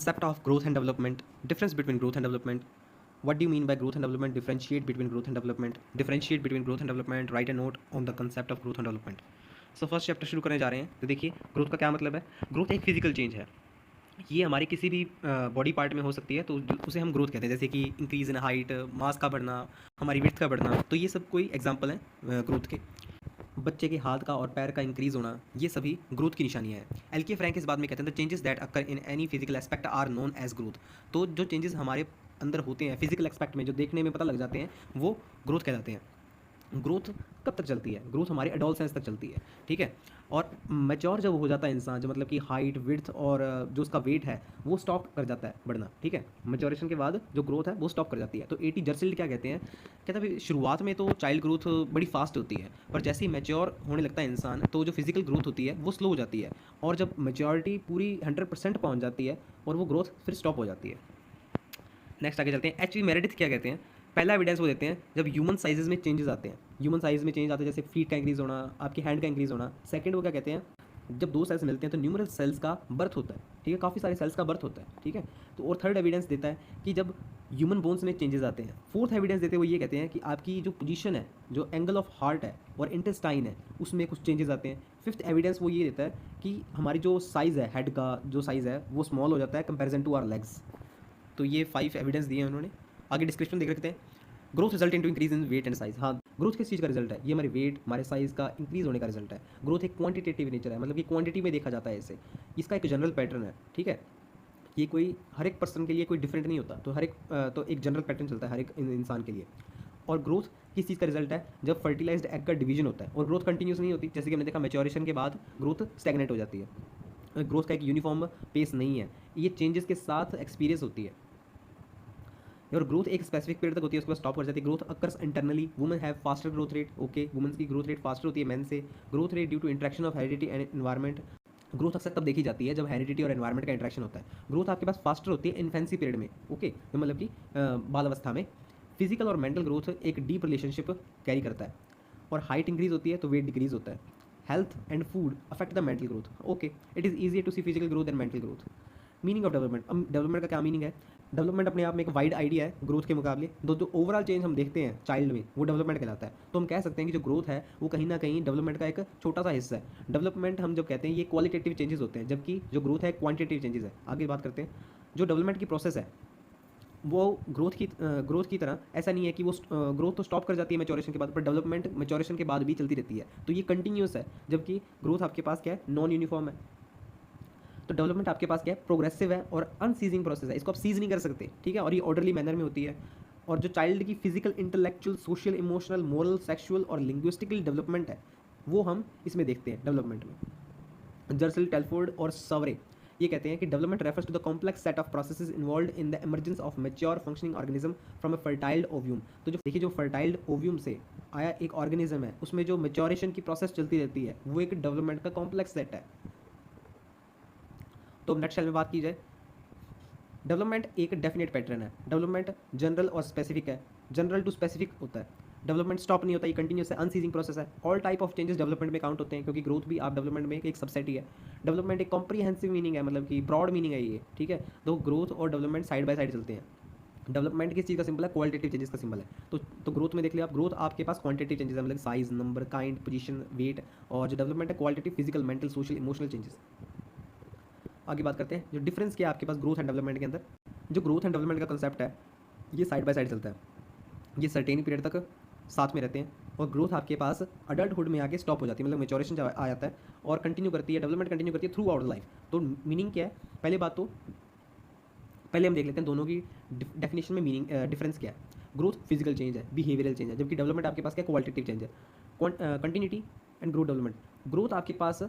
concept of growth and development, difference between growth and development. What do you mean by growth and development? Differentiate between growth and development. Differentiate between growth and development. Write a note on the concept of growth and development. So first chapter शुरू करने जा रहे हैं. तो देखिए growth का क्या मतलब है. ग्रोथ एक फिजिकल चेंज है. ये हमारी किसी भी बॉडी पार्ट में हो सकती है, तो उसे हम ग्रोथ कहते हैं. जैसे कि इंक्रीज इन हाइट, मास का बढ़ना, हमारी विड्थ का बढ़ना. तो ये सब कोई एग्जांपल है ग्रोथ के. बच्चे के हाथ का और पैर का इंक्रीज होना, ये सभी ग्रोथ की निशानियाँ हैं. एल.के. फ्रैंक इस बात में कहते हैं the changes that occur in any physical aspect are known as growth. तो जो चेंजेस हमारे अंदर होते हैं फिजिकल एस्पेक्ट में, जो देखने में पता लग जाते हैं, वो ग्रोथ कहलाते हैं. ग्रोथ कब तक चलती है? ग्रोथ हमारे एडोलसेंस तक चलती है, ठीक है. और मैच्योर जब हो जाता है इंसान, जो मतलब कि हाइट, विड्थ और जो उसका वेट है वो स्टॉप कर जाता है बढ़ना, ठीक है. मैच्योरेशन के बाद जो ग्रोथ है वो स्टॉप कर जाती है. तो A.T. जर्सिल्ड क्या कहते हैं, कहते हैं शुरुआत में तो चाइल्ड ग्रोथ बड़ी फास्ट होती है, पर जैसे ही मैच्योर होने लगता है इंसान, तो जो फिजिकल ग्रोथ होती है वो स्लो हो जाती है. और जब मैच्योरिटी पूरी 100% पहुँच जाती है और वो ग्रोथ फिर स्टॉप हो जाती है. नेक्स्ट आगे चलते हैं. H.V. मेरेडिथ क्या कहते हैं, पहला एविडेंस वो देते हैं जब ह्यूमन साइजेस में चेंजेस आते हैं. ह्यूमन साइज में चेंज आते हैं, जैसे फीट का इंक्रीज होना, आपकी हैंड का इंक्रीज होना. सेकंड वो क्या कहते हैं, जब दो सेल्स मिलते हैं तो न्यूमरल सेल्स का बर्थ होता है, ठीक है. काफ़ी सारे सेल्स का बर्थ होता है, ठीक है. तो और थर्ड एविडेंस देता है कि जब ह्यूमन बोन्स में चेंजेस आते हैं. फोर्थ एविडेंस देते हुए ये कहते हैं कि आपकी जो पोजीशन है, जो एंगल ऑफ हार्ट है और इंटेस्टाइन है, उसमें कुछ चेंजेस आते हैं. फिफ्थ एविडेंस वो ये देता है कि हमारी जो साइज़ है, हेड का जो साइज़ है वो स्मॉल हो जाता है कंपेरिजन टू आवर लेग्स. तो ये 5 एविडेंस दिए हैं उन्होंने. आगे डिस्क्रिप्शन देख रखते हैं. Growth result into increase in weight and size. हाँ, ग्रोथ किस चीज़ का रिजल्ट है? ये हमारे वेट, हमारे साइज़ का इंक्रीज होने का रिजल्ट है. ग्रोथ एक क्वांटिटेटिव नेचर है, मतलब कि क्वांटिटी में देखा जाता है इसे. इसका एक जनरल पैटर्न है, ठीक है. ये कोई हर एक पर्सन के लिए कोई डिफरेंट नहीं होता. तो हर एक तो एक जनरल पैटर्न चलता है हर एक इंसान के लिए. और ग्रोथ किस चीज़ का रिजल्ट है? जब फर्टिलाइज्ड एग का डिवीजन होता है. और ग्रोथ कंटिन्यूस नहीं होती, जैसे कि हमने देखा मैच्योरेशन के बाद ग्रोथ स्टैग्नेट हो जाती है. ग्रोथ का एक यूनिफॉर्म पेस नहीं है, ये चेंजेस के साथ एक्सपीरियंस होती है. और ग्रोथ एक स्पेसिफिक पीरियड तक होती है, उसके बाद स्टॉप कर जाती है. Growth occurs internally. Women have faster growth rate. Okay, women's की ग्रोथ रेट फास्टर होती है मेन से. Growth rate due to interaction of heredity and environment. Growth अक्सर तब देखी जाती है जब हेरिडिटी और एनवायरमेंट का इंट्रैक्शन होता है. ग्रोथ आपके पास फास्टर होती है इन्फेंसी पीरियड में, ओके, तो मतलब कि बाल अवस्था में. फिजिकल और मेंटल ग्रोथ एक डीप रिलेशनशिप कैरी करता है. और हाइट इंक्रीज होती है तो वेट डिक्रीज होता है. Health and food affect the mental growth. Okay, it is easier to see physical growth and mental growth. Meaning of development. अब डेवलपमेंट का क्या मीनिंग है? डेवलपमेंट अपने आप में एक वाइड आइडिया है ग्रोथ के मुकाबले. जो ओवरऑल चेंज हम देखते हैं चाइल्ड में, वो डेवलपमेंट कहलाता है. तो हम कह सकते हैं कि जो ग्रोथ है वो कहीं ना कहीं डेवलपमेंट का एक छोटा सा हिस्सा है. डेवलपमेंट हम जब कहते हैं ये क्वालिटेटिव चेंजेस होते हैं, जबकि जो ग्रोथ है क्वांटिटेटिव चेंजेस है. आगे बात करते हैं. जो डेवलपमेंट की प्रोसेस है वो ग्रोथ की तरह ऐसा नहीं है कि वो ग्रोथ तो स्टॉप कर जाती है मैच्योरेशन के बाद, पर डेवलपमेंट मैच्योरेशन के बाद भी चलती रहती है. तो ये कंटिन्यूस है, जबकि ग्रोथ आपके पास क्या है, नॉन यूनिफॉर्म है. तो डेवलपमेंट आपके पास क्या है, प्रोग्रेसिव है और अनसीजिंग प्रोसेस है. इसको आप सीज नहीं कर सकते, ठीक है. और ये ऑर्डरली मैनर में होती है. और जो चाइल्ड की physical, intellectual, social, emotional, moral, sexual और लिंग्विस्टिकल डेवलपमेंट है, वो हम इसमें देखते हैं डेवलपमेंट में. जर्सिल, टेलफोर्ड और सवरे ये कहते हैं कि development refers to the complex set of processes involved in the emergence of mature functioning organism from a fertilized ovum. तो जो देखिए, जो फर्टाइल्ड ओव्यूम से आया एक ऑर्गेनिज्म है, उसमें जो मैच्योरेशन की प्रोसेस चलती रहती है, वो एक डेवलपमेंट का कॉम्प्लेक्स सेट है. तो नटशेल में बात की जाए, डेवलपमेंट एक डेफिनेट पैटर्न है. डेवलपमेंट जनरल और स्पेसिफिक है. जनरल टू स्पेसिफिक होता है. डेवलपमेंट स्टॉप नहीं होता, ये कंटिन्यूस है, अनसीजिंग प्रोसेस है. All type of changes development में काउंट होते हैं, क्योंकि ग्रोथ भी आप डेवलपमेंट में एक सबसेट ही है. डेवलपमेंट एक कॉम्प्रीहेंसिव मीनिंग है, मतलब कि ब्रॉड मीनिंग है ये, ठीक है. तो ग्रोथ और डेवलपमेंट साइड बाय साइड चलते हैं. डेवलपमेंट किस चीज़ का सिंबल है? क्वालिटेटिव चेंजेस का सिंबल है. तो ग्रोथ में देख लिया आप, ग्रोथ आपके पास क्वांटिटेटिव चेंजेस है, मतलब size, number, kind, position, weight. और जो डेवलपमेंट है qualitative, physical, mental, social, emotional changes. आगे बात करते हैं जो डिफरेंस क्या है आपके पास ग्रोथ एंड डेवलपमेंट के अंदर. जो ग्रोथ एंड डेवलपमेंट का कंसेप्ट है, ये साइड बाय साइड चलता है. ये सर्टेन पीरियड तक साथ में रहते हैं. और ग्रोथ आपके पास अडल्टहुड में आके स्टॉप हो जाती है, मतलब मैच्योरेशन आ जाता है और कंटिन्यू करती है, डेवलपमेंट कंटिन्यू करती है थ्रू आउट लाइफ. तो मीनिंग क्या है? पहले बात तो पहले हम देख लेते हैं दोनों की डेफिनेशन में मीनिंग डिफरेंस क्या है. ग्रोथ फिजिकल चेंज है, बिहेवियरल चेंज है, जबकि डेवलपमेंट आपके पास क्या, क्वालिटेटिव चेंज है. Continuity and growth development. Growth आपके पास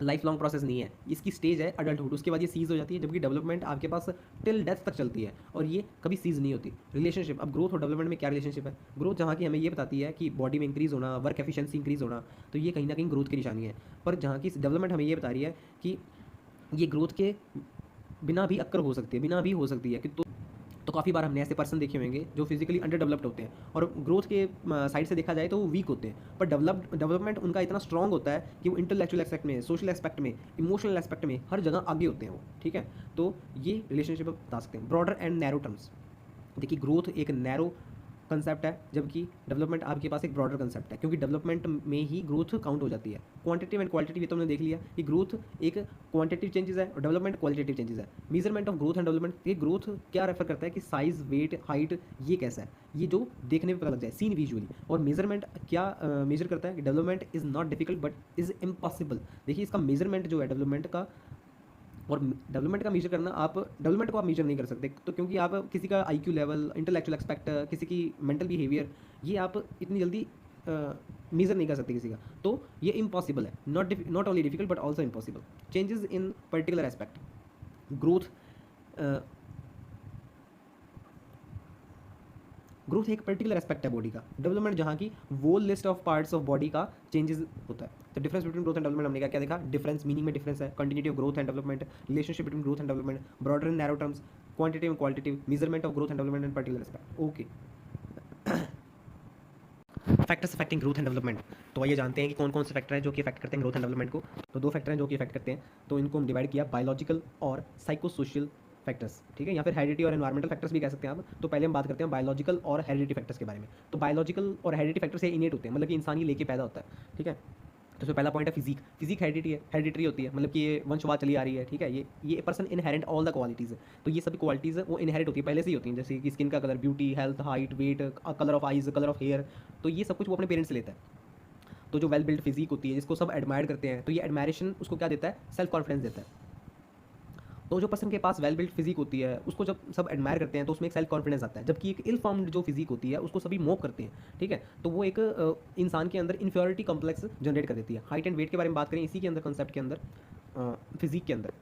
लाइफ लॉन्ग प्रोसेस नहीं है, इसकी स्टेज है अडल्टहुड, उसके बाद ये सीज हो जाती है. जबकि डेवलपमेंट आपके पास टिल डेथ तक चलती है और ये कभी सीज नहीं होती. रिलेशनशिप. अब ग्रोथ और डेवलपमेंट में क्या रिलेशनशिप है? ग्रोथ जहाँ की हमें ये बताती है कि बॉडी में इंक्रीज होना, वर्क एफिशिएंसी इंक्रीज होना, तो ये कहीं ना कहीं ग्रोथ की निशानी है. पर जहाँ की डेवलपमेंट हमें ये बता रही है कि ये ग्रोथ के बिना भी अक्कर हो सकती है, बिना भी हो सकती है कि तो तो काफ़ी बार हमने ऐसे पर्सन देखे होंगे जो फिजिकली अंडर डेवलप्ड होते हैं और ग्रोथ के साइड से देखा जाए तो वो वीक होते हैं, पर डेवलपमेंट उनका इतना स्ट्रॉन्ग होता है कि वो इंटेलेक्चुअल एस्पेक्ट में, सोशल एस्पेक्ट में, इमोशनल एस्पेक्ट में हर जगह आगे होते हैं वो, ठीक है। तो ये रिलेशनशिप बता सकते हैं। ब्रॉडर एंड नैरो टर्म्स, देखिए ग्रोथ एक नैरो कंसेप्ट है जबकि डेवलपमेंट आपके पास एक ब्रॉडर कंसेप्ट है, क्योंकि डेवलपमेंट में ही ग्रोथ काउंट हो जाती है। क्वांटिटिव एंड क्वालिटेटिव ये तो हमने देख लिया कि ग्रोथ एक क्वांटिटिव चेंजेस है और डेवलपमेंट क्वालिटेटिव चेंजेस है। Measurement of growth and development, ये ग्रोथ क्या रेफर करता है कि साइज, वेट, हाइट ये कैसा है, ये जो देखने में पता लग जाए, सीन विजुअली। और मेजरमेंट क्या मेजर करता है कि development is not difficult but is impossible. देखिए इसका मेजरमेंट जो है डेवलपमेंट का, और डेवलपमेंट का मेजर करना, आप डेवलपमेंट को आप मेजर नहीं कर सकते, तो क्योंकि आप किसी का आईक्यू लेवल, इंटेलेक्चुअल एक्सपेक्ट, किसी की मेंटल बिहेवियर, ये आप इतनी जल्दी मेजर नहीं कर सकते किसी का, तो ये इम्पॉसिबल है। Not only difficult but also impossible. Changes in particular aspect, growth growth एक पर्टिकुलर एस्पेक्ट है बॉडी का, डेवलपमेंट जहाँ की वो list of parts of body का चेंजेस होता है। तो difference between growth and development हमने क्या देखा, डिफरेंस मीनिंग में डिफरेंस है, continuity of growth and development, relationship between growth and development, broader and narrow terms, quantity and qualitative, measurement of growth and development and particular aspect. Okay, factors affecting growth and development, तो आइए जानते हैं कि कौन कौन से factor हैं जो कि अफेक्ट करते हैं ग्रोथ एंड डेवलपमेंट को। तो दो फैक्टर हैं जो कि अफेक्ट करते हैं, तो इनको हम डिवाइड किया बायोलॉजिकल और साइको सोशल फैक्टर्स, ठीक है, या फिर हेरिडिटी और एनवायरमेंटल फैक्टर्स भी कह सकते हैं आप। तो पहले हम बात करते हैं बायोलॉजिकल और हेरिडिटी फैक्टर्स के बारे में। तो बायोलॉजिकल और हेरिडिटी फैक्टर्स ये इनेट होते हैं, मतलब कि इंसान ये लेके पैदा होता है, ठीक है। तो उसमें पहला पॉइंट है फिजिक। फिजिक हेरिडिटरी होती है, मतलब कि ये वंशवाद चली आ रही है, ठीक है। ये person inherent all the qualities है, तो ये सभी क्वालिटीज़ वो इनहेरिट होती है, पहले से ही होती हैं, जैसे कि स्किन का colour, beauty, health, height, weight, colour of eyes, colour of hair, तो ये सब कुछ वो अपने पेरेंट्स से लेता है। तो जो वेल बिल्ड फिजिक होती है जिसको सब एडमायर करते हैं, तो ये एडमायरेशन उसको क्या देता है, सेल्फ कॉन्फिडेंस देता है। तो जो पर्सन के पास वेल बिल्ड फिजिक होती है उसको जब सब एडमायर करते हैं तो उसमें एक सेल्फ कॉन्फिडेंस आता है, जबकि एक इल फॉर्म्ड जो फिजिक होती है उसको सभी मॉक करते हैं, ठीक है। तो वो एक इंसान के अंदर इन्फीरियरिटी कॉम्प्लेक्स जनरेट कर देती है। हाइट एंड वेट के बारे में बात करें इसी के अंदर, कंसेप्ट के अंदर, फिजिक के अंदर,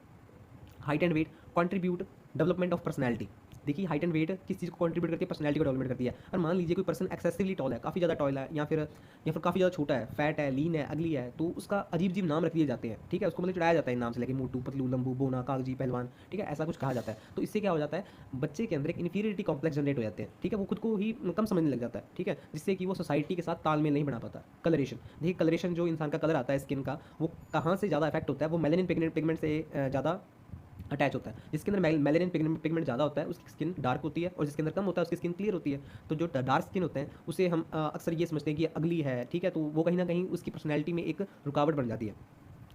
height and weight contribute development of personality. देखिए हाइट एंड वेट किस चीज़ को कंट्रीब्यूट करती है, पर्सनैलिटी को डेवलपमेंट करती है। और मान लीजिए कोई पर्सन एक्सेसिवली टॉल है, काफ़ी ज़्यादा टॉल है, या फिर काफ़ी ज़्यादा छोटा है, फैट है, लीन है, अगली है, तो उसका अजीब अजीब नाम रख दिए जाते हैं, ठीक है। उसको मतलब चढ़ाया जाता है नाम से लेके, मोटू, पतलू, लंबू, बोना, कागजी, पहलवान, ठीक है, ऐसा कुछ कहा जाता है। तो इससे क्या हो जाता है, बच्चे के अंदर एक इन्फीरियरिटी कॉम्प्लेक्स जनरेट हो जाते हैं, ठीक है। वो खुद को ही कम समझने लग जाता है, ठीक है, जिससे कि वो सोसाइटी के साथ तालमेल नहीं बना पाता। कलरेशन, देखिए कलरेशन जो इंसान का कलर आता है स्किन का, वो कहाँ से ज़्यादा इफेक्ट होता है, वो मेलानिन पिगमेंट से ज़्यादा अटैच होता है। जिसके अंदर मेलानिन पिगमेंट ज़्यादा होता है उसकी स्किन डार्क होती है, और जिसके अंदर कम होता है उसकी स्किन क्लियर होती है। तो जो डार्क स्किन होते हैं उसे हम अक्सर ये समझते हैं कि अगली है, ठीक है, तो वो कहीं ना कहीं उसकी पर्सनैलिटी में एक रुकावट बन जाती है।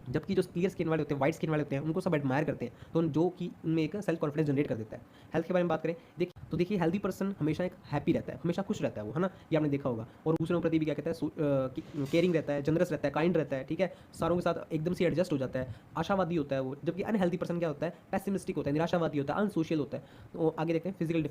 जबकि जो क्लियर स्किन वाले होते हैं, वाइट स्किन वाले होते हैं, उनको सब एडमायर करते हैं, तो जो कि उनमें एक सेल्फ कॉन्फिडेंस जनरेट कर देता है। हेल्थ के बारे में बात करें, देखिए हेल्दी पर्सन हमेशा एक हैप्पी रहता है, हमेशा खुश रहता है वो, है ना, ये आपने देखा होगा। और दूसरों के प्रति भी क्या कहता है, केयरिंग रहता है, जनरस रहता है, काइंड रहता है, ठीक है, सारों के साथ एकदम से एडजस्ट हो जाता है, आशावादी होता है वो। जबकि अनहेल्दी पर्सन क्या होता है, पेसिमिस्टिक होता है, निराशावादी होता है, अनसोशल होता है। तो आगे देखते हैं फिजिकल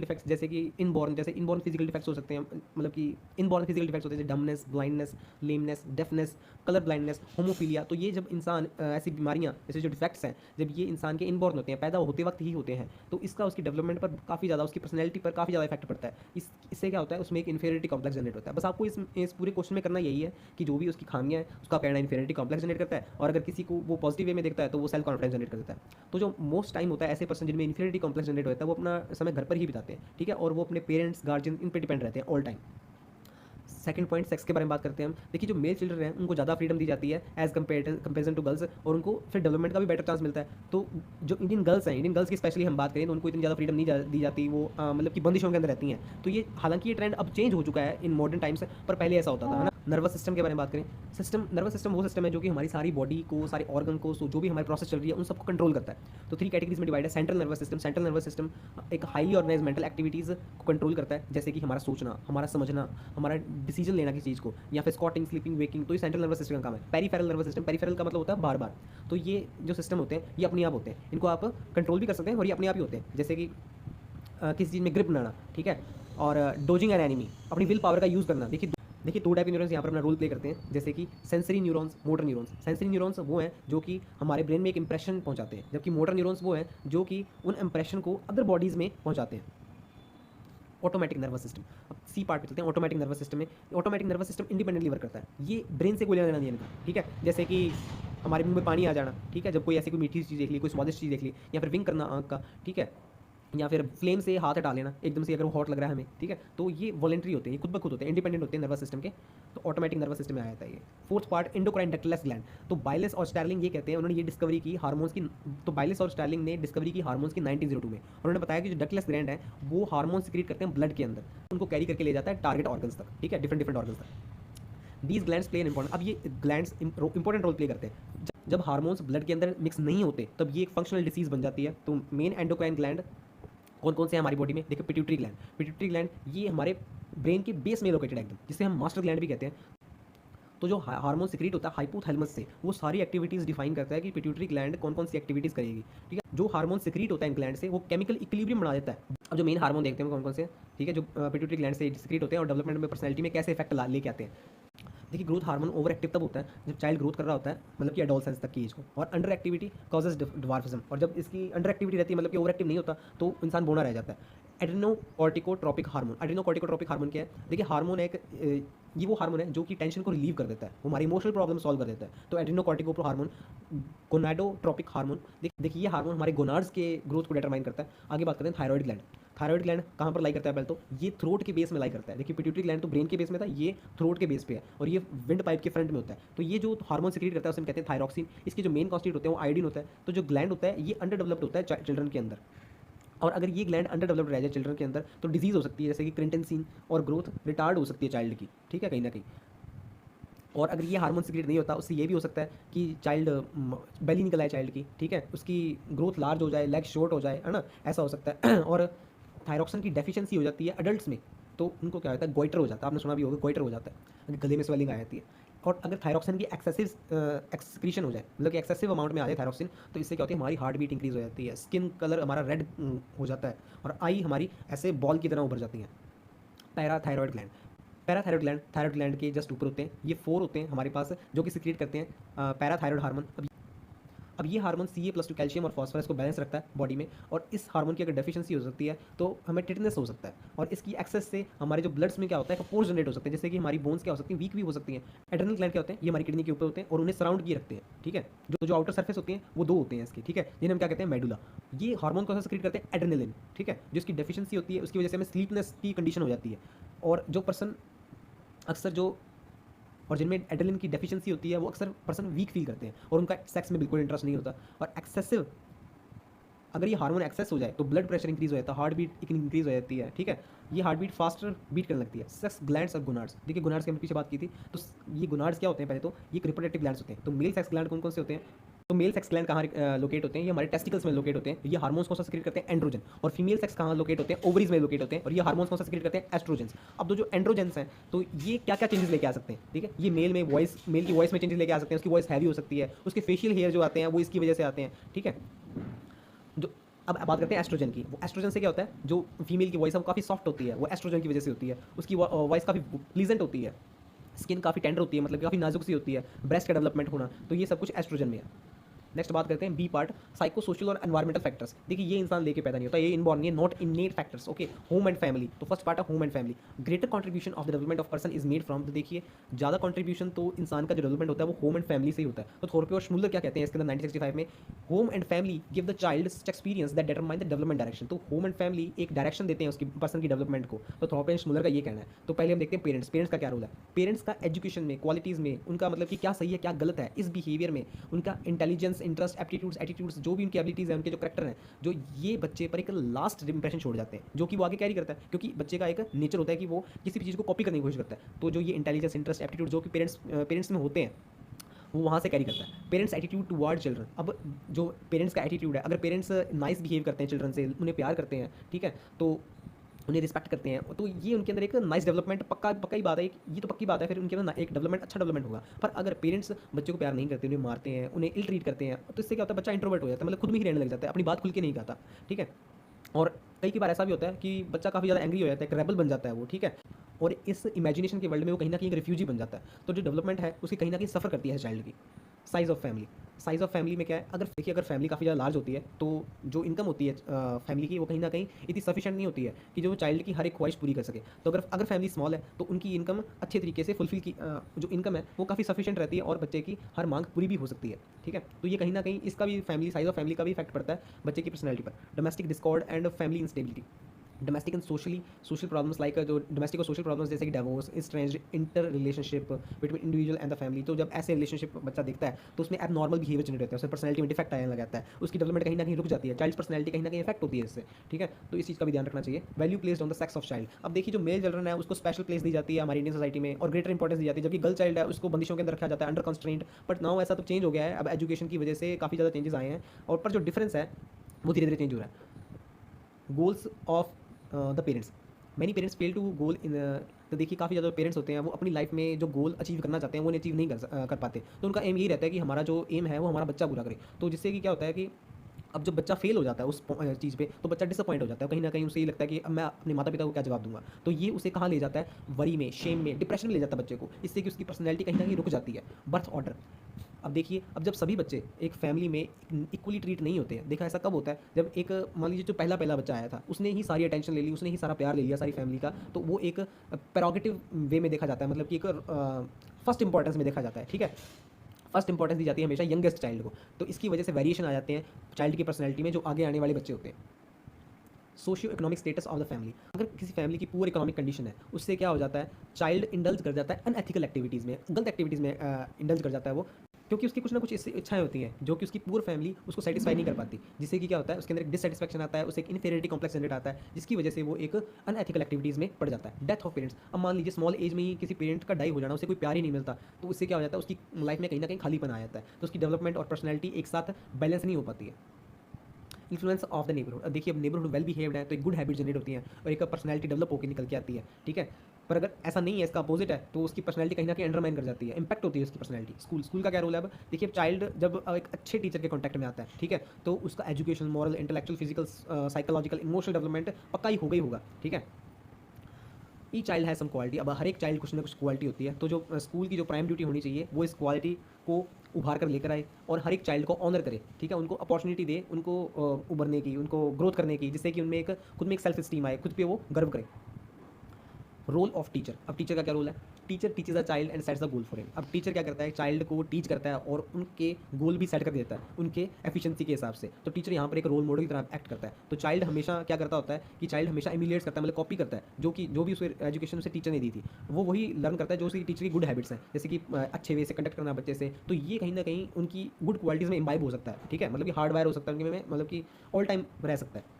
डिफेक्ट्स जैसे कि इनबॉर्न फिजिकल डिफेक्ट्स हो सकते हैं, मतलब कि इनबॉर्न फिजिकल डिफेक्ट्स होते हैं जैसे dumbness, blindness, lameness, deafness, colour blindness, haemophilia. तो ये जब इंसान ऐसी बीमारियां, जैसे जो डिफेक्ट्स हैं, जब ये इंसान के इनबॉर्न होते हैं, पैदा होते वक्त ही होते हैं, तो इसका उसकी डेवलपमेंट पर काफ़ी ज़्यादा, उसकी पर्सनैलिटी पर काफ़ी ज़्यादा इफेक्ट पड़ता है। इससे क्या होता है, उसमें एक इन्फीरियरिटी कॉम्प्लेक्स जनरेट होता है। बस आपको इस पूरे क्वेश्चन में करना यही है कि जो भी उसकी खामियां हैं उसका कहना इन्फीरियरिटी कॉम्प्लेक्स जनरेट करता है, और अगर किसी को वो पॉजिटिव वे में देखता है तो वो सेल्फ कॉन्फिडेंस जनरेट कर देता है। तो जो मोस्ट टाइम होता है ऐसे पर्सन जिनमें इन्फीरियरिटी कॉम्प्लेक्स जनरेट होता है, वो अपना समय घर पर ही बिताते हैं, ठीक है, और वो अपने पेरेंट्स, गार्जियन, इन पर डिपेंड रहते हैं all time. Second point, sex के बारे में बात करते हैं हम। देखिए जो मेल चिल्ड्रन हैं उनको ज़्यादा फ्रीडम दी जाती है एज कंपेरिजन टू गर्ल्स, और उनको फिर डेवलपमेंट का भी बेटर चांस मिलता है। तो जो इंडियन गर्ल्स की स्पेशली हम बात करें तो उनको इतनी ज़्यादा फ्रीडम नहीं दी जाती, वो मतलब कि बंदिशों के अंदर रहती हैं। तो ये हालांकि ये ट्रेंड अब चेंज हो चुका है इन मॉडर्न टाइम्स, पर पहले ऐसा होता था, है ना। नर्वस सिस्टम के बारे में बात करें, नर्वस सिस्टम वो सिस्टम है जो कि हमारी सारी बॉडी को, सारे ऑर्गन को, जो भी हमारी प्रोसेस चल रही है उन सबको कंट्रोल करता है। तो 3 कैटेगरीज में डिवाइड है। सेंट्रल नर्वस सिस्टम एक हाईली ऑर्गेनाइज मेंटल एक्टिविटीज़ को कंट्रोल करता है, जैसे कि हमारा सोचना, हमारा समझना, हमारा डिसीजन लेना किसी चीज़ को, या फिर स्कॉटिंग, स्लीपिंग, वेकिंग, तो ये सेंट्रल नर्वस सिस्टम का काम है। पेरिफेरल नर्वस सिस्टम, पेरिफेरल का मतलब होता है बार बार। तो ये जो सिस्टम होते हैं ये अपने आप होते हैं, इनको आप कंट्रोल भी कर सकते हैं और ये अपने आप ही होते हैं। जैसे कि किसी चीज़ में ग्रिप बनाना, ठीक है, और डोजिंग एन एनिमी, अपनी विल पावर का यूज़ करना। देखिए 2 टाइप के न्यूरॉन्स यहाँ पर अपना रोल प्ले करते हैं, जैसे कि sensory neurons, motor neurons. Sensory neurons वो हैं जो कि हमारे ब्रेन में एक इंप्रेशन पहुँचाते हैं, जबकि मोटर न्यूरॉन्स वो हैं जो कि उन इंप्रेशन को अदर बॉडीज़ में पहुँचाते हैं। ऑटोमेटिक नर्वस सिस्टम, अब सी पार्ट पे चलते हैं। ऑटोमेटिक नर्वस सिस्टम में, automatic nervous system independently work करता है, ये ब्रेन से कोई लेना देना नहीं इनका, ठीक है। जैसे कि हमारे मुंह में पानी आ जाना, ठीक है, जब कोई ऐसी कोई मीठी चीज़ देख ली, कोई स्वादिष्ट चीज़ देख ली, या फिर विंक करना आँख का, ठीक है, या फिर फ्लेम से हाथ हटा लेना एकदम से, अगर वो हॉट लग रहा है हमें, ठीक है, तो ये वॉलेंट्री होते हैं, ये खुद ब खुद होते हैं, इंडिपेंडेंट होते हैं नर्वस सिस्टम के, तो ऑटोमेटिक नर्वस सिस्टम में आ जाता है ये। Fourth part endocrine ductless gland. तो बायलेस और स्टार्लिंग ये कहते हैं, उन्होंने ये डिस्कवरी की हार्मोन्स की, तो बायलेस और स्टार्लिंग ने डिस्कवरी की हार्मोन्स की 1902 में। उन्होंने बताया कि जो डक्टलेस ग्लैंड है वो हार्मोन सिक्रीट करते हैं ब्लड के अंदर, उनको कैरी करके ले जाता है टारगेट ऑर्गन्स तक, ठीक है, डिफरेंट डिफरेंट ऑर्गन्स तक। These glands play an important, अब ये ग्लैंड्स इंपॉर्टेंट रोल प्ले करते हैं। जब हार्मोन्स ब्लड के अंदर मिक्स नहीं होते तब ये एक फंक्शनल डिसीज बन जाती है। तो मेन एंडोक्राइन ग्लैंड कौन कौन से हैं हमारी बॉडी में, देखिए पिट्यूटरी ग्लैंड। पिट्यूटरी ग्लैंड ये हमारे ब्रेन के बेस में लोकेटेड है एकदम, जिसे हम मास्टर ग्लैंड भी कहते हैं। तो जो हार्मोन सिक्रीट होता है हाइपोथैलेमस से, वो सारी एक्टिविटीज़ डिफाइन करता है कि पिट्यूटरी ग्लैंड कौन कौन सी एक्टिविटीज़ करेगी, ठीक है। जो हार्मोन सिक्रीट होता है ग्लैंड से वो केमिकल इक्विलिब्रियम बना देता है। अब जो मेन हार्मोन देखते हैं कौन कौन से, ठीक है, जो पिट्यूटरी ग्लैंड से सिक्रीट होते हैं और डेवलपमेंट में पर्सनैलिटी में कैसे इफेक्ट लेके आते हैं। देखिए ग्रोथ हार्मोन ओवर एक्टिव तब होता है जब चाइल्ड ग्रोथ कर रहा होता है, मतलब कि एडोलसेंस तक की एज को, और अंडर एक्टिविटी कॉजेज ड्वार्फिज्म, और जब इसकी अंडर एक्टिविटी रहती है मतलब कि ओवर एक्टिव नहीं होता तो इंसान बूढ़ा रह जाता है। एड्रेनोकॉर्टिकोट्रोपिक हार्मोन, एड्रेनोकॉर्टिकोट्रोपिक हार्मोन क्या है, देखिए हार्मोन एक ये वो हार्मोन है जो कि टेंशन को रिलीव कर देता है, वो हमारी इमोशनल प्रॉब्लम सॉल्व कर देता है। तो एड्रेनोकॉर्टिको हार्मोन, गोनाडोट्रोपिक हार्मोन, देखिए ये हार्मोन हमारे गोनाड्स के ग्रोथ को डिटरमाइन करता है। आगे बात करते हैं थायराइड ग्लैंड। थायराइड ग्लैंड कहाँ पर लाई करता है, पहले तो ये थ्रोट के बेस में लाई करता है। देखिए पिट्यूटरी ग्लैंड तो ब्रेन के बेस में था, ये थ्रोट के बेस पे है, और ये विंड पाइप के फ्रंट में होता है। तो ये जो हार्मोन सिक्रीट करता है उसे हम कहते हैं थायरॉक्सिन। इसके जो मेन कॉन्स्टिट्यूट होते हैं वो आयोडीन होता है। तो जो ग्लैंड होता है ये अंडर डेवलप्ड होता है चिल्ड्रन के अंदर, और अगर ये ग्लैंड अंडर डेवलप्ड रह जाए चिल्ड्रन के अंदर तो डिजीज़ हो सकती है, जैसे कि क्रिंटेंसिन, और ग्रोथ रिटार्ड हो सकती है चाइल्ड की, ठीक है, कहीं ना कहीं। और अगर ये हार्मोन सिक्रीट नहीं होता उससे ये भी हो सकता है कि चाइल्ड बेली निकल आए चाइल्ड की, ठीक है, उसकी ग्रोथ लार्ज हो जाए, लेग शॉर्ट हो जाए, है ना, ऐसा हो सकता है। और थायरॉक्सिन की डेफिशिएंसी हो जाती है अडल्ट्स में, तो उनको क्या होता है, गोइटर हो जाता है, आपने सुना भी होगा गोइटर हो जाता है, गले में स्वेलिंग आ जाती है। और अगर थायरॉक्सिन की एक्सेसिव एक्सक्रीशन हो जाए, मतलब कि एक्सेसिव अमाउंट में आ जाए थायरॉक्सिन, तो इससे क्या होती है, हमारी हार्ट बीट इंक्रीज हो जाती है, स्किन कलर हमारा रेड हो जाता है, और आई हमारी ऐसे बॉल की तरह उभर जाती हैं। Parathyroid gland, parathyroid gland thyroid gland के जस्ट ऊपर होते हैं, ये 4 होते हैं हमारे पास जो कि सिक्रीट करते हैं पैराथायरॉयड हार्मोन। अब ये हार्मोन Ca+2 कैल्शियम और फॉस्फोरस को बैलेंस रखता है बॉडी में, और इस हार्मोन की अगर डेफिशिएंसी हो सकती है तो हमें टिटनेस हो सकता है, और इसकी एक्सेस से हमारे जो ब्लड्स में क्या होता है, पोर्स जनरेट हो सकते हैं, जैसे कि हमारी बोन्स क्या हो सकती हैं, वीक भी हो सकती हैं। एड्रेनल ग्लैंड क्या होते हैं, ये हमारी किडनी के ऊपर होते हैं और उन्हें सराउंड किए रखते हैं, ठीक है। जो आउटर सर्फेस होती हैं वो 2 होते हैं इसके, ठीक है, जिन्हें हम क्या कहते हैं, मेडुला। ये हार्मोन कौन सा सिक्रीट करते हैं, एड्रेनलिन, ठीक है। जिसकी डेफिशिएंसी होती है उसकी वजह से हमें स्लीपनेस की कंडीशन हो जाती है, और जो पर्सन अक्सर जो और जिनमें एड्रेनलिन की डेफिशिएंसी होती है वो अक्सर पर्सन वीक फील करते हैं और उनका सेक्स में बिल्कुल इंटरेस्ट नहीं होता। और एक्सेसिव अगर ये हार्मोन एक्सेस हो जाए तो ब्लड प्रेशर इंक्रीज हो जाता है, हार्ट बीट इंक्रीज हो जाती है, ठीक है, ये हार्ट बीट फास्टर बीट करने लगती है। सेक्स ग्लैंड्स और गोनाड्स, देखिए गोनाड्स की हमने पीछे बात की थी, तो ये गोनाड्स क्या होते हैं, पहले तो ये रिप्रोडक्टिव ग्लैंड्स होते हैं। तो मेल सेक्स ग्लैंड कौन कौन से होते हैं, तो मेल सेक्स ग्लैंड कहाँ लोकेट होते हैं, ये हमारे टेस्टिकल्स में लोकेट होते हैं। ये हार्मोन्स कौन सा सिक्रीट करते हैं, एंड्रोजन। और फीमेल सेक्स कहाँ लोकेट होते हैं, ओवरीज में लोकेट होते हैं, और ये हार्मोन्स कौन सा सिक्रीट करते हैं, एस्ट्रोजेंस। अब जो एंड्रोजेंस हैं तो ये क्या क्या चेंजेस लेके आ सकते हैं, ठीक है, ये मेल की वॉइस में चेंजेस लेके आ सकते हैं, उसकी वॉइस हैवी हो सकती है, उसके फेशियल हेयर जो आते हैं वो इसकी वजह से आते हैं, ठीक है। जो अब बात करते हैं एस्ट्रोजन की, वो एस्ट्रोजन से क्या होता है, जो फीमेल की वॉइस है वो काफ़ी सॉफ्ट होती है, वो एस्ट्रोजन की वजह से होती है, उसकी वॉइस काफ़ी प्लीजेंट होती है, स्किन काफ़ी टेंडर होती है, मतलब काफ़ी नाजुक सी होती है, ब्रेस्ट का डेवलपमेंट होना, तो ये सब कुछ एस्ट्रोजन में है। नेक्स्ट बात करते हैं बी पार्ट, साइको सोशल और एनवायरमेंटल फैक्टर्स। देखिए ये इंसान लेके पैदा नहीं होता, ये इनबॉर्न नहीं है, not इनेट factors, okay. Home and family, तो फर्स्ट पार्ट है home and family. Greater contribution of the development of person is made from, तो देखिए ज़्यादा कंट्रीब्यूशन तो इंसान का जो डेवलपमेंट होता है वो होम एंड फैमिली से ही होता है। तो थॉरपे और श्मुलर क्या कहते हैं इसके अंदर 1965 में, home and family give the child experience that determine the development direction. तो होम एंड फैमिली एक डायरेक्शन देते हैं उसकी पर्सन की डेवलपमेंट को। तो थॉरपे एंड श्मुलर का ये कहना है। तो पहले हम देखते हैं पेरेंट्स का क्या रोल है। पेरेंट्स का एजुकेशन में, क्वालिटीज़ में, उनका मतलब कि क्या सही है क्या गलत है, इस बिहेवियर में उनका इंटेलिजेंस, इंटरेस्ट, एप्टीट्यूड्स, एटीट्यूड्स, जो भी उनकी एबिलिटीज़ हैं, उनके जो करेक्टर हैं, जो ये बच्चे पर एक लास्ट इंप्रेशन छोड़ जाते हैं, जो कि वो आगे कैरी करता है, क्योंकि बच्चे का एक नेचर होता है कि वो किसी भी चीज़ को कॉपी करने की कोशिश करता है। तो जो ये इंटेलिजेंस, इंटरेस्ट, एप्टीट्यूड जो कि पेरेंट्स में होते हैं वो वहाँ से कैरी करता है। पेरेंट्स एटीट्यूड टुवर्ड चिल्ड्रन, अब जो पेरेंट्स का एटीट्यूड है, अगर पेरेंट्स नाइस बिहेव करते हैं चिल्ड्रन से, उन्हें प्यार करते हैं, ठीक है, तो उन्हें रिस्पेक्ट करते हैं, तो ये उनके अंदर एक नाइस डेवलपमेंट पक्का ही बात है, ये तो पक्की बात है, फिर उनके अंदर एक डेवलपमेंट, अच्छा डेवलपमेंट होगा। पर अगर पेरेंट्स बच्चों को प्यार नहीं करते, उन्हें मारते हैं, उन्हें इल ट्रीट करते हैं, तो इससे क्या होता है, बच्चा इंट्रोवर्ट हो जाता है, मतलब खुद में ही रहने लग जाता है, अपनी बात खुल के नहीं कहता, ठीक है। और कई बार ऐसा भी होता है कि बच्चा काफ़ी ज़्यादा एंग्री हो जाता है, एक रेबल बन जाता है वो, ठीक है, और इस इमेजिनेशन के वर्ल्ड में वो कहीं ना कहीं एक रिफ्यूजी बन जाता है। तो जो डेवलपमेंट है उसकी कहीं ना कहीं सफ़र करती है चाइल्ड की। Size of family, size of family में क्या है, अगर फैमिली काफ़ी ज़्यादा लार्ज होती है तो जो इनकम होती है फैमिली की वो कहीं न कहीं इतनी सफिशिएंट नहीं होती है कि जो चाइल्ड की हर एक ख्वाहिश पूरी कर सके। तो अगर अगर फैमिली स्मॉल है तो उनकी इनकम अच्छे तरीके से फुलफ़िल की जो इनकम है वो काफ़ी सफिशिएंट रहती है और बच्चे की हर माँग पूरी भी हो सकती है, ठीक है? तो ये कहीं न कहीं इसका भी फैमिली साइज़ ऑफ फैमिली का भी इफ़ेक्ट पड़ता है बच्चे की पर्सनैलिटी पर। Domestic Discord and family instability. Domestic and social problems like जो डोमेस्टिक और सोशल प्रॉब्लम्स जैसे कि divorce, strange inter relationship between individual and the family. तो जब ऐसे रिलेशनशिप बच्चा देखता है तो उसमें एबनॉर्मल बिहेवियर जनरेट होता है, उसमें पर्सनैलिटी में डिफेक्ट आने लग जाता है, उसकी डेवलपमेंट कहीं ना कहीं रुक जाती है, चाइल्ड पर्सनैलिटी कहीं ना कहीं इफेक्ट होती है इससे, ठीक है? तो इस चीज़ का भी ध्यान रखना चाहिए। Value placed on the sex of child. अब देखिए जो मेल चिल्ड्रन है उसको स्पेशल प्लेस दी जाती है हमारी इंडियन सोसाइटी में और ग्रेटर इंपॉर्टेंस दी जाती है, जबकि गर्ल चाइल्ड है उसको बंदिशों के अंदर रखा जाता है, अंडर कंस्ट्रेंट। बट नाउ ऐसा तो चेंज हो गया है, अब एजुकेशन की वजह से काफ़ी ज़्यादा चेंजेस आए हैं और पर जो डिफरेंस है वो धीरे धीरे चेंज हो रहा है। Goals of the parents. Many parents fail to goal in. तो देखिए काफ़ी ज़्यादा पेरेंट्स होते हैं वो अपनी लाइफ में जो गोल अचीव करना चाहते हैं वो अचीव नहीं कर पाते। तो उनका एम यही रहता है कि हमारा जो एम है वो हमारा बच्चा पूरा करे। तो जिससे कि क्या होता है कि अब जब बच्चा फेल हो जाता है उस चीज़ पे तो बच्चा डिसअपॉइंट हो जाता है, कहीं ना कहीं उसे ये लगता है कि अब मैं अपने माता पिता को क्या जवाब दूंगा। तो ये उसे कहाँ ले जाता है, वरी में, शेम में, डिप्रेशन में ले जाता है बच्चे को, इससे कि उसकी पर्सनैलिटी कहीं ना कहीं रुक जाती है। Birth order. अब देखिए अब जब सभी बच्चे एक फैमिली में इक्वली ट्रीट नहीं होते हैं, देखा ऐसा कब होता है जब एक मान लीजिए जो पहला पहला बच्चा आया था उसने ही सारी अटेंशन ले ली, उसने ही सारा प्यार ले लिया सारी फैमिली का, तो वो एक प्रेरोगेटिव वे में देखा जाता है, मतलब कि एक फर्स्ट इंपॉर्टेंस में देखा जाता है, ठीक है? फर्स्ट इंपॉर्टेंस दी जाती है हमेशा यंगेस्ट चाइल्ड को। तो इसकी वजह से वेरिएशन आ जाते हैं चाइल्ड की पर्सनैलिटी में जो आगे आने वाले बच्चे होते हैं। Socio economic status of the family. अगर किसी फैमिली की पुअर इकोनॉमिक कंडीशन है उससे क्या हो जाता है, चाइल्ड इंडल्ज कर जाता है अनएथिकल एक्टिविटीज़ में, गलत एक्टिविटीज़ में इंडल्ज कर जाता है वो, क्योंकि उसकी कुछ ना कुछ इच्छाएं होती हैं जो कि उसकी पूर फैमिली उसको सेटिस्फाई नहीं कर पाती, जिससे कि क्या होता है उसके अंदर एक डिससेटिस्फैक्शन आता है, उसे एक इन्फीरियरिटी कॉम्प्लेक्स जनरेट आता है, जिसकी वजह से वो एक अनएथिकल एक्टिविटीज़ में पड़ जाता है। Death of parents. अब मान लीजिए स्मॉल एज में ही किसी पेरेंट का डाई हो जाना, उसे कोई प्यार ही नहीं मिलता, तो उससे क्या हो जाता है उसकी लाइफ में कहीं ना कहीं खालीपन आ जाता है, तो उसकी डेवलपमेंट और पर्सनैलिटी एक साथ बैलेंस नहीं हो पाती है। Influence of the neighbourhood. अब देखिए अब नेबरहुड वेल बिहेव्ड है तो एक गुड हैबिट जनरेट होती है और एक पर्सनैलिटी डेवलप होकर निकल के आती है, ठीक है? पर अगर ऐसा नहीं है, इसका अपोजिट है, तो उसकी पर्सनैलिटी कहीं ना कहीं अंडरमाइन कर जाती है, इंपैक्ट होती है उसकी पर्सनैलिटी। स्कूल का क्या रोल है? अब देखिए चाइल्ड जब एक अच्छे टीचर के कॉन्टैक्ट में आता है, ठीक है, तो उसका education, moral, intellectual, physical, psychological, emotional development पक्का ही होगा, ठीक है? ई चाइल्ड है सम क्वालिटी। अब हर एक चाइल्ड कुछ ना कुछ क्वालिटी होती है, तो जो स्कूल की जो प्राइम ड्यूटी होनी चाहिए वो इस क्वालिटी को उभार कर लेकर आए और हर एक चाइल्ड को ऑनर करे, ठीक है? उनको अपॉर्चुनिटी दे, उनको उभरने की, उनको ग्रोथ करने की, जिससे कि उनमें एक खुद में एक सेल्फ स्टीम आए, खुद पे वो गर्व करे। Role of teacher. अब टीचर का क्या रोल है? Teacher teaches a child and sets a goal for him. अब टीचर क्या करता है, चाइल्ड को टीच करता है और उनके गोल भी सेट कर देता है उनके एफिशिएंसी के हिसाब से। तो टीचर यहाँ पर एक रोल मॉडल की तरह एक्ट करता है। तो चाइल्ड हमेशा क्या करता होता है कि चाइल्ड हमेशा इमिलेट्स करता है, मतलब कॉपी करता है जो भी उसे एजुकेशन उसे टीचर ने दी थी, वो वही लर्न करता है जो उसकी टीचर की गुड हैबिट्स हैं, जैसे कि अच्छे वे से कंडक्ट करना बच्चे से। तो ये कहीं ना कहीं उनकी गुड क्वालिटीज़ में इम्बाइब हो सकता है, ठीक है? मतलब कि हार्डवायर हो सकता है उनके में, मतलब कि ऑल टाइम रह सकता है।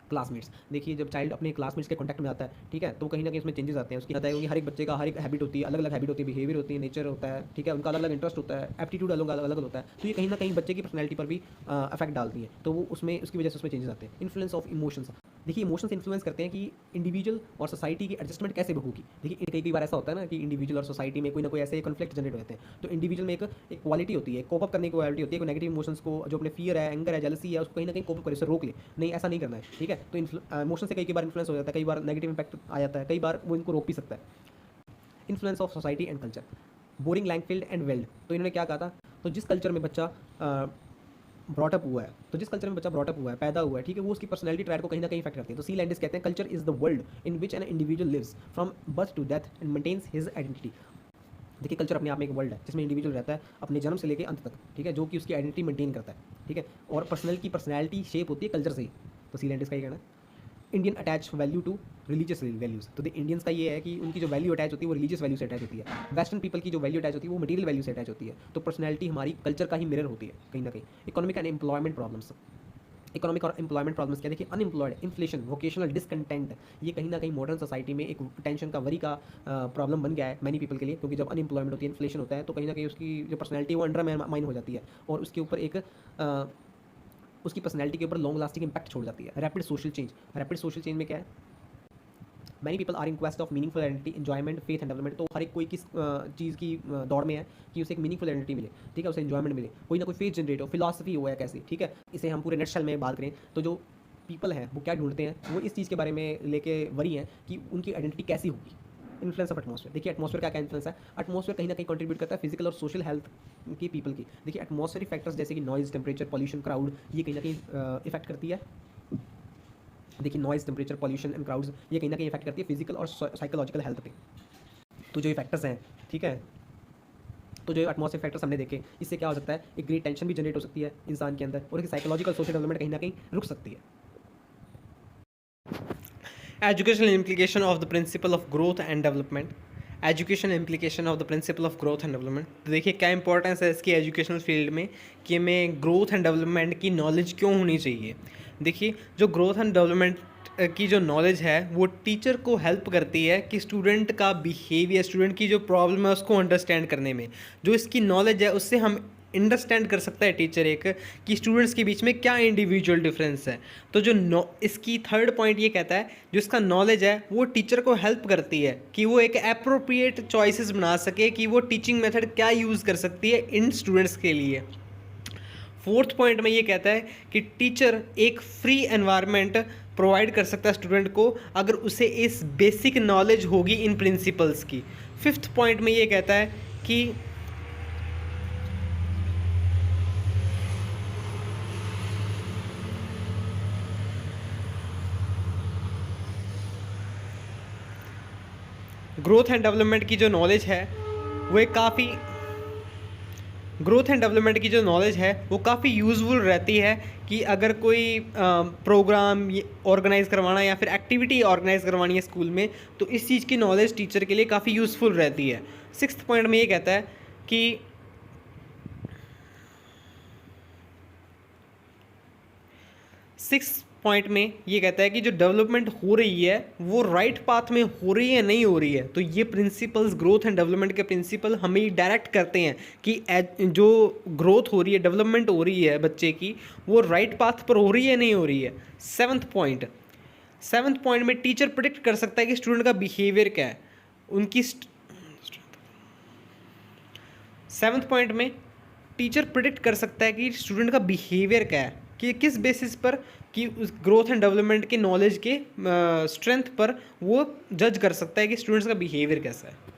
क्लासमेट्स। देखिए जब चाइल्ड अपने क्लासमेट्स के कॉन्टैक्ट में आता है, ठीक है, तो कहीं ना कहीं उसमें चेंजेस आते हैं। उसकी बताया कि हर एक बच्चे का हर एक हैबिट होती है, अलग अलग हैबिट होती है, बिहेवियर होती है, नेचर होता है, ठीक है, उनका अलग अलग इंटरेस्ट होता है, एप्टीट्यूड अलग अलग अलग होता है। तो ये कहीं ना कहीं बच्चे की पर्सनैलिटी पर भी अफेक्ट डालती है, तो वो उसमें उसकी वजह से उसमें चेंजेस आते हैं। Influence of emotions. देखिए इमोशंस इन्फ्लुएंस करते हैं कि इंडिविजुअल और सोसाइटी की एडजस्टमेंट कैसे होगी। देखिए कई बार ऐसा होता है ना कि इंडिविजुअल और सोसाइटी में कोई ना कोई ऐसे कॉन्फ्लिक्ट जनरेट होते हैं, तो इंडिविजुअल में एक क्वालिटी होती है, कोप अप करने की क्वालिटी होती है, नेगेटिव इमोशंस को, जो अपने फियर है, एंगर है, जेलसी है, उसको कहीं ना कहीं कोप अप करे, उसे रोक ले, नहीं ऐसा नहीं करना है, ठीक है? तो इमोशन से कई बार इन्फ्लुएंस हो जाता है, कई बार नेगेटिव इंपैक्ट आ जाता है, कई बार वो इनको रोक भी सकता है। Influence of society and culture. Boring Langfeld and Weld. तो इन्होंने क्या कहा था, तो जिस कल्चर में बच्चा ब्रॉटअप हुआ है, तो जिस कल्चर में बच्चा ब्रॉटअप हुआ है, पैदा हुआ है, ठीक है, वो उसकी पर्सनैलिटी ट्रैट को कहीं ना कहीं इफेक्ट करती है। तो सी लैंडिस कहते हैं culture is the world in which an individual lives from birth to death and maintains his identity. देखिए कल्चर अपने आप में एक वर्ल्ड है जिसमें इंडिविजुअल रहता है अपने जन्म से लेकर अंत तक, ठीक है, जो कि उसकी आइडेंटिटी मेंटेन करता है, ठीक है, और पर्सनैलिटी शेप होती है कल्चर से ही। तो सी लैंडिस का ये कहना है। Indian attach value to religious values. तो इंडियंस का ये है कि उनकी जो वैल्यू अटैच होती है वो रिलीजियस वैल्यू से अटैच होती है। वेस्टर्न पीपल की जो वैल्यू अटैच होती है वो मटेरियल वैल्यू से अटैच होती है। तो पर्सनैलिटी हमारी कल्चर का ही मिरर होती है कहीं ना कहीं। Economic and employment problems. Economic और एम्प्लॉयमेंट प्रॉब्लम्स क्या? देखिए अनएम्प्लॉयड, इन्फ्लेशन, वोकेशनल डिसकंटेंट, ये कहीं ना कहीं मॉडर्न सोसाइटी में एक टेंशन का, वरी का प्रॉब्लम बन गया है मैनी पीपल के लिए, क्योंकि जब अनएम्प्लॉयमेंट होती है, इन्फ्लेशन होता है, तो कहीं ना कहीं उसकी जो पर्सनैलिटी है वो अंडरमाइन हो जाती है और उसके ऊपर एक उसकी पर्सनैलिटी के ऊपर लॉन्ग लास्टिंग इंपैक्ट छोड़ जाती है। Rapid social change. Rapid social change में क्या है? Many people are in quest of meaningful identity, enjoyment, faith and development. तो हर एक कोई किस चीज़ की दौड़ में है कि उसे एक मीनिंगफुल आइडेंटिटी मिले, ठीक है, उसे एंजॉयमेंट मिले, कोई ना कोई फेथ जनरेट हो, फिलॉसफी हो या कैसी, ठीक है। इसे हम पूरे नटशेल में बात करें तो जो पीपल हैं वो क्या ढूंढते हैं, वो इस चीज़ के बारे में लेके वरी हैं कि उनकी आइडेंटिटी कैसी होगी, इन्फ्लुएंस ऑफ एटमॉस्फेयर। देखिए एटमॉस्फेयर का क्या इन्फ्लुएंस है, एटमॉस्फेयर कहीं ना कहीं कंट्रीब्यूट करता है फिजिकल और सोशल हेल्थ की पीपल की। देखिए एटमॉस्फेरिक फैक्टर्स जैसे कि नॉइज, टेम्परेचर, पॉल्यूशन, क्राउड, ये कहीं ना कहीं इफेक्ट करती है। देखिए noise, temperature, pollution and crowds ये कहीं ना कहीं इफेक्ट करती है फिजिकल और साइकोलॉजिकल हेल्थ पे। तो जो ये फैक्टर्स हैं, ठीक है, तो जो एटमॉस्फेयर फैक्टर्स हमने देखे, इससे क्या हो सकता है, एक ग्रेट टेंशन भी जनरेट हो सकती है इंसान के अंदर, और एक साइकोलॉजिकल सोशल डेवलपमेंट कहीं ना कहीं रुक सकती है। Educational implication of the principle of growth and development. Educational implication of the principle of growth and development. तो देखिए क्या इंपॉर्टेंस है इसकी एजुकेशनल फील्ड में कि हमें ग्रोथ एंड डेवलपमेंट की नॉलेज क्यों होनी चाहिए। देखिए जो ग्रोथ एंड डेवलपमेंट की जो नॉलेज है वो टीचर को हेल्प करती है कि स्टूडेंट का बिहेवियर, स्टूडेंट की जो प्रॉब्लम है उसको अंडरस्टैंड करने में। जो इसकी नॉलेज है उससे हम अंडरस्टैंड कर सकता है टीचर एक कि स्टूडेंट्स के बीच में क्या इंडिविजुअल डिफरेंस है। तो जो इसकी थर्ड पॉइंट ये कहता है जो इसका नॉलेज है वो टीचर को हेल्प करती है कि वो एक अप्रोप्रिएट चॉइसेस बना सके कि वो टीचिंग मेथड क्या यूज़ कर सकती है इन स्टूडेंट्स के लिए। फोर्थ पॉइंट में ये कहता है कि टीचर एक फ्री एनवायरनमेंट प्रोवाइड कर सकता है स्टूडेंट को अगर उसे इस बेसिक नॉलेज होगी इन प्रिंसिपल्स की। फिफ्थ पॉइंट में ये कहता है कि ग्रोथ एंड डेवलपमेंट की जो नॉलेज है वो काफ़ी यूज़फुल रहती है कि अगर कोई प्रोग्राम ऑर्गेनाइज़ करवाना या फिर एक्टिविटी ऑर्गेनाइज़ करवानी है स्कूल में, तो इस चीज़ की नॉलेज टीचर के लिए काफ़ी यूज़फुल रहती है। सिक्स्थ पॉइंट में ये कहता है कि कि जो डेवलपमेंट हो रही है वो राइट पाथ में हो रही है नहीं हो रही है। तो ये प्रिंसिपल्स, ग्रोथ एंड डेवलपमेंट के प्रिंसिपल हमें डायरेक्ट करते हैं कि जो ग्रोथ हो रही है, डेवलपमेंट हो रही है बच्चे की, वो राइट पाथ पर हो रही है नहीं हो रही है। सेवन्थ पॉइंट में टीचर प्रिडिक्ट कर सकता है कि स्टूडेंट का बिहेवियर क्या है, उनकी सेवन्थ पॉइंट में टीचर प्रिडिक्ट कर सकता है कि स्टूडेंट का बिहेवियर क्या है, कि किस बेसिस पर कि उस ग्रोथ एंड डेवलपमेंट के नॉलेज के स्ट्रेंथ पर वो जज कर सकता है कि स्टूडेंट्स का बिहेवियर कैसा है।